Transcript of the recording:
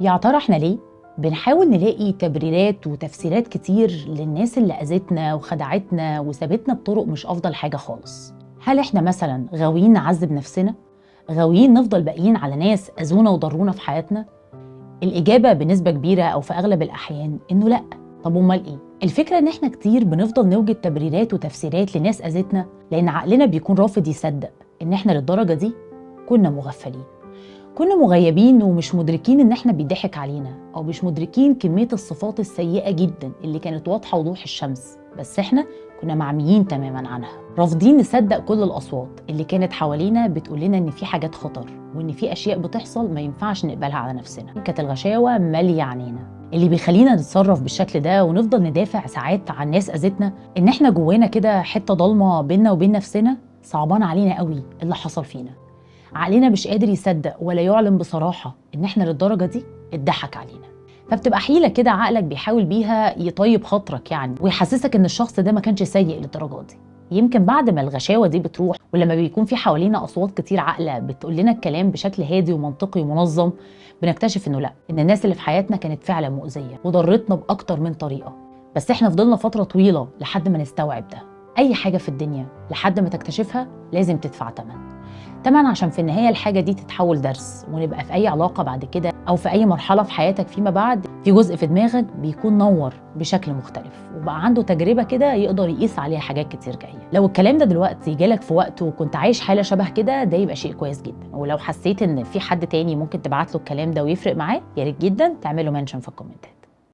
يا ترى احنا ليه بنحاول نلاقي تبريرات وتفسيرات كتير للناس اللي أذتنا وخدعتنا وسابتنا بطرق مش أفضل حاجة خالص؟ هل احنا مثلا غاويين نعذب نفسنا؟ غاويين نفضل باقيين على ناس أذونا وضرونا في حياتنا؟ الإجابة بنسبة كبيرة أو في أغلب الأحيان إنه لأ. طب أمال إيه؟ الفكرة إن احنا كتير بنفضل نوجد تبريرات وتفسيرات لناس أذتنا لأن عقلنا بيكون رافض يصدق إن احنا للدرجة دي كنا مغفلين، كنا مغيبين ومش مدركين ان احنا بيضحك علينا، او مش مدركين كمية الصفات السيئة جدا اللي كانت واضحة وضوح الشمس، بس احنا كنا معميين تماما عنها، رافضين نصدق كل الاصوات اللي كانت حوالينا بتقول لنا ان في حاجات خطر وان في اشياء بتحصل ما ينفعش نقبلها على نفسنا. كانت الغشاوة مالية عينينا. اللي بيخلينا نتصرف بالشكل ده ونفضل ندافع ساعات عن ناس اذتنا ان احنا جوانا كده حتة ضلمة بينا وبين نفسنا، صعبان علينا قوي اللي حصل فينا. عقلنا مش قادر يصدق ولا يعلن بصراحة إن إحنا للدرجة دي اتضحك علينا، فبتبقى حيلة كده عقلك بيحاول بيها يطيب خاطرك يعني، ويحسسك إن الشخص ده ما كانش سيء للدرجة دي. يمكن بعد ما الغشاوة دي بتروح ولما بيكون في حوالينا أصوات كتير عاقلة بتقول لنا الكلام بشكل هادي ومنطقي ومنظم، بنكتشف إنه لأ، إن الناس اللي في حياتنا كانت فعلا مؤذية وضرتنا بأكتر من طريقة، بس إحنا فضلنا فترة طويلة لحد ما نستوعب ده. أي حاجة في الدنيا لحد ما تكتشفها لازم تدفع تمن عشان في النهاية الحاجة دي تتحول درس، ونبقى في أي علاقة بعد كده أو في أي مرحلة في حياتك فيما بعد في جزء في دماغك بيكون نور بشكل مختلف وبقى عنده تجربة كده يقدر يقيس عليها حاجات كتير جاية. لو الكلام ده دلوقتي جالك في وقت وكنت عايش حالة شبه كده، ده يبقى شيء كويس جدا، ولو حسيت إن في حد تاني ممكن تبعت له الكلام ده ويفرق معاه، يا ريت جدا تعمله منشن في الكومنتات.